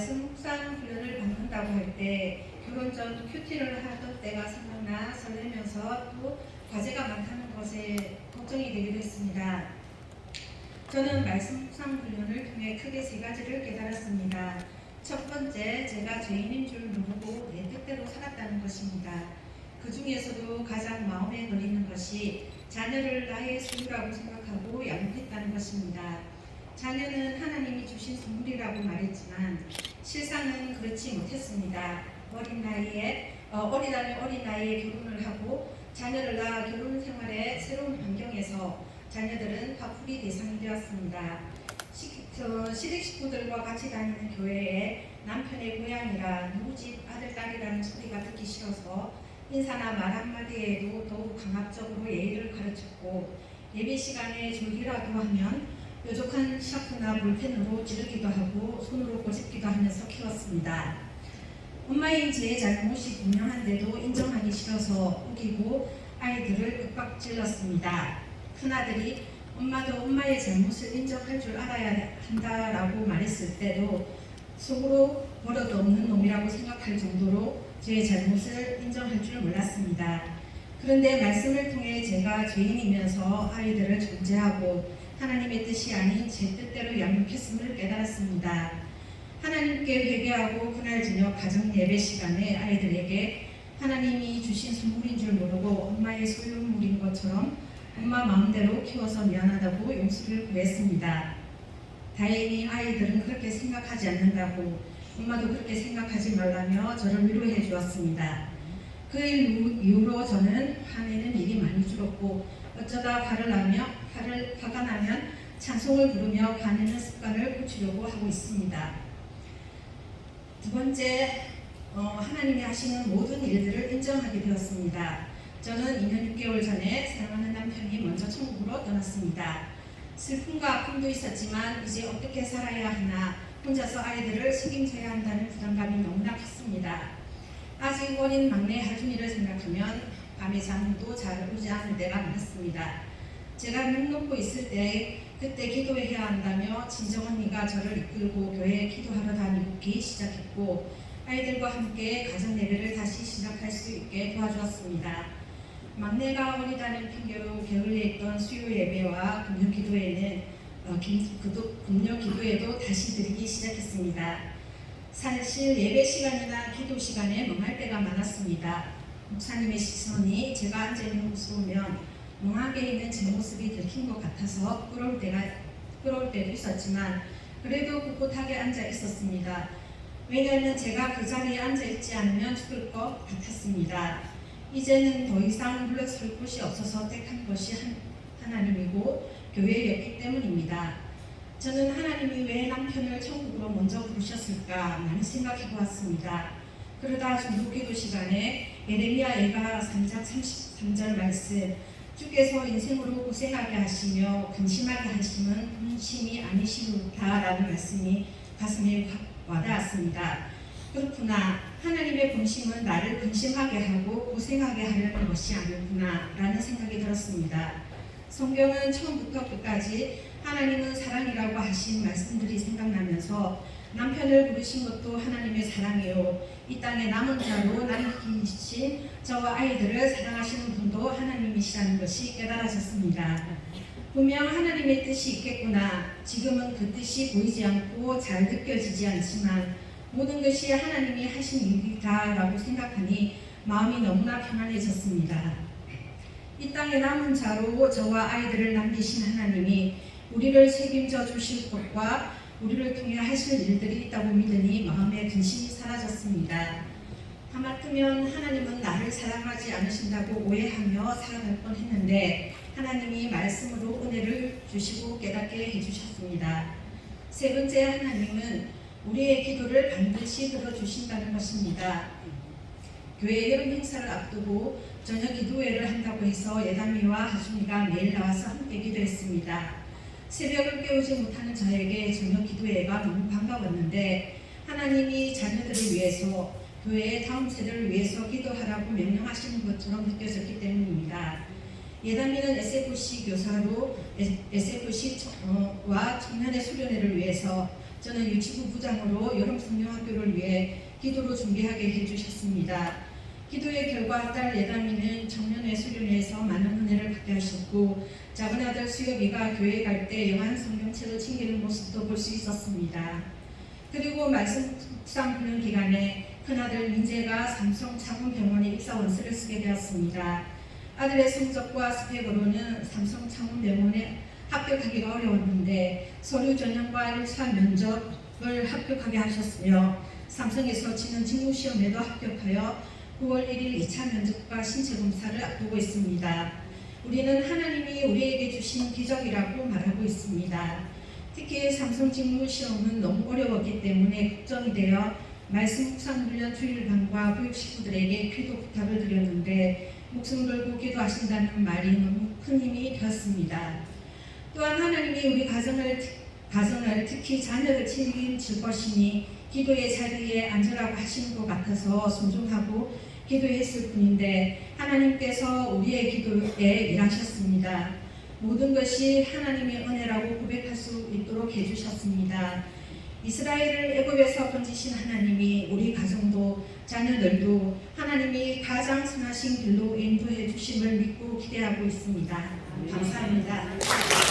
말씀 묵상 훈련을 받는다고 할 때 결혼 전 큐티를 하던 때가 생각나 설레면서 또 과제가 많다는 것에 걱정이 되기도 했습니다. 저는 말씀 묵상 훈련을 통해 크게 세 가지를 깨달았습니다. 첫 번째, 제가 죄인인 줄 모르고 내 뜻대로 살았다는 것입니다. 그 중에서도 가장 마음에 걸리는 것이 자녀를 나의 소유라고 생각하고 양육했다는 것입니다. 자녀는 하나님이 주신 선물이라고 말했지만 실상은 그렇지 못했습니다. 어린 나이에 결혼을 하고 자녀를 낳아 결혼 생활의 새로운 환경에서 자녀들은 화풀이 대상이 되었습니다. 시댁 식구들과 같이 다니는 교회에 남편의 고향이라 누구 집 아들, 딸이라는 소리가 듣기 싫어서 인사나 말 한마디에도 더욱 강압적으로 예의를 가르쳤고 예배 시간에 졸기라도 하면 뾰족한 샤프나 볼펜으로 찌르기도 하고 손으로 꼬집기도 하면서 키웠습니다. 엄마인 제 잘못이 분명한데도 인정하기 싫어서 우기고 아이들을 윽박 질렀습니다. 큰아들이 엄마도 엄마의 잘못을 인정할 줄 알아야 한다라고 말했을 때도 속으로 버려도 없는 놈이라고 생각할 정도로 제 잘못을 인정할 줄 몰랐습니다. 그런데 말씀을 통해 제가 죄인이면서 아이들을 존재하고 하나님의 뜻이 아닌 제 뜻대로 양육했음을 깨달았습니다. 하나님께 회개하고 그날 저녁 가정 예배 시간에 아이들에게 하나님이 주신 선물인 줄 모르고 엄마의 소유물인 것처럼 엄마 마음대로 키워서 미안하다고 용서를 구했습니다. 다행히 아이들은 그렇게 생각하지 않는다고 엄마도 그렇게 생각하지 말라며 저를 위로해 주었습니다. 그 이후로 저는 화내는 일이 많이 줄었고 어쩌다 화가 나면 찬송을 부르며 화내는 습관을 고치려고 하고 있습니다. 두 번째, 하나님이 하시는 모든 일들을 인정하게 되었습니다. 저는 2년 6개월 전에 사랑하는 남편이 먼저 천국으로 떠났습니다. 슬픔과 아픔도 있었지만 이제 어떻게 살아야 하나 혼자서 아이들을 책임져야 한다는 부담감이 너무나 컸습니다. 아직 어린 막내 하준이를 생각하면 밤에 잠도 잘 오지 않을 때가 많았습니다. 제가 눈 놓고 있을 때 그때 기도해야 한다며 친정언니가 저를 이끌고 교회에 기도하러 다니기 시작했고 아이들과 함께 가정 예배를 다시 시작할 수 있게 도와주었습니다. 막내가 어리다는 핑계로 게을리에 있던 수요 예배와 금요 기도에도 다시 드리기 시작했습니다. 사실 예배 시간이나 기도 시간에 멍할 때가 많았습니다. 목사님의 시선이 제가 앉아있는 곳을 보면 멍하게 있는 제 모습이 들킨 것 같아서 부끄러울 때도 있었지만 그래도 꿋꿋하게 앉아 있었습니다. 왜냐하면 제가 그 자리에 앉아 있지 않으면 죽을 것 같았습니다. 이제는 더 이상 물러설 곳이 없어서 택한 것이 하나님이고 교회였기 때문입니다. 저는 하나님이 왜 남편을 천국으로 먼저 부르셨을까 많이 생각해 보았습니다. 그러다 중보기도 시간에 예레미야 예가 3장 33절 말씀 주께서 인생으로 고생하게 하시며 근심하게 하심은 본심이 아니시로다라는 말씀이 가슴에 와닿았습니다. 그렇구나. 하나님의 본심은 나를 근심하게 하고 고생하게 하려는 것이 아니구나 라는 생각이 들었습니다. 성경은 처음부터 끝까지 하나님은 사랑이라고 하신 말씀들이 생각나면서 남편을 부르신 것도 하나님의 사랑이요 이 땅에 남은 자로 남기신 저와 아이들을 사랑하시는 분도 하나님이시라는 것이 깨달아졌습니다. 분명 하나님의 뜻이 있겠구나. 지금은 그 뜻이 보이지 않고 잘 느껴지지 않지만 모든 것이 하나님이 하신 일이다라고 생각하니 마음이 너무나 편안해졌습니다. 이 땅에 남은 자로 저와 아이들을 남기신 하나님이 우리를 책임져 주실 것과 우리를 통해 하실 일들이 있다고 믿으니 마음의 근심이 사라졌습니다. 하마터면 하나님은 나를 사랑하지 않으신다고 오해하며 살아갈 뻔했는데 하나님이 말씀으로 은혜를 주시고 깨닫게 해주셨습니다. 세 번째, 하나님은 우리의 기도를 반드시 들어주신다는 것입니다. 교회 여름 행사를 앞두고 저녁 기도회를 한다고 해서 예담이와 하준이가 매일 나와서 함께 기도했습니다. 새벽을 깨우지 못하는 저에게 저녁 기도회가 너무 반가웠는데 하나님이 자녀들을 위해서 교회의 다음 세대를 위해서 기도하라고 명령하시는 것처럼 느껴졌기 때문입니다. 예담이는 SFC 교사로 SFC와 청년의 수련회를 위해서 저는 유치부 부장으로 여름 성령학교를 위해 기도로 준비하게 해주셨습니다. 기도의 결과 딸 예담이는 청년회 수련회에서 많은 은혜를 받게 하셨고, 작은 아들 수엽이가 교회 갈 때 영한 성경책을 챙기는 모습도 볼 수 있었습니다. 그리고 말씀 묵상 훈련 기간에 큰아들 민재가 삼성 창원병원에 입사 원서를 쓰게 되었습니다. 아들의 성적과 스펙으로는 삼성 창원병원에 합격하기가 어려웠는데 서류 전형과 1차 면접을 합격하게 하셨으며, 삼성에서 치는 직무시험에도 합격하여 9월 1일 2차 면접과 신체검사를 앞두고 있습니다. 우리는 하나님이 우리에게 주신 기적이라고 말하고 있습니다. 특히 삼성 직무시험은 너무 어려웠기 때문에 걱정이 되어 말씀 묵상훈련 주일반과 교육 식구들에게 기도 부탁을 드렸는데, 목숨 걸고 기도하신다는 말이 너무 큰 힘이 되었습니다. 또한 하나님이 우리 가정을 특히 자녀를 책임질 것이니 기도의 자리에 앉으라고 하시는 것 같아서 순종하고 기도했을 뿐인데, 하나님께서 우리의 기도에 일하셨습니다. 모든 것이 하나님의 은혜라고 고백할 수 있도록 해주셨습니다. 이스라엘을 애굽에서 건지신 하나님이 우리 가정도 자녀들도 하나님이 가장 선하신 길로 인도해 주심을 믿고 기대하고 있습니다. 감사합니다.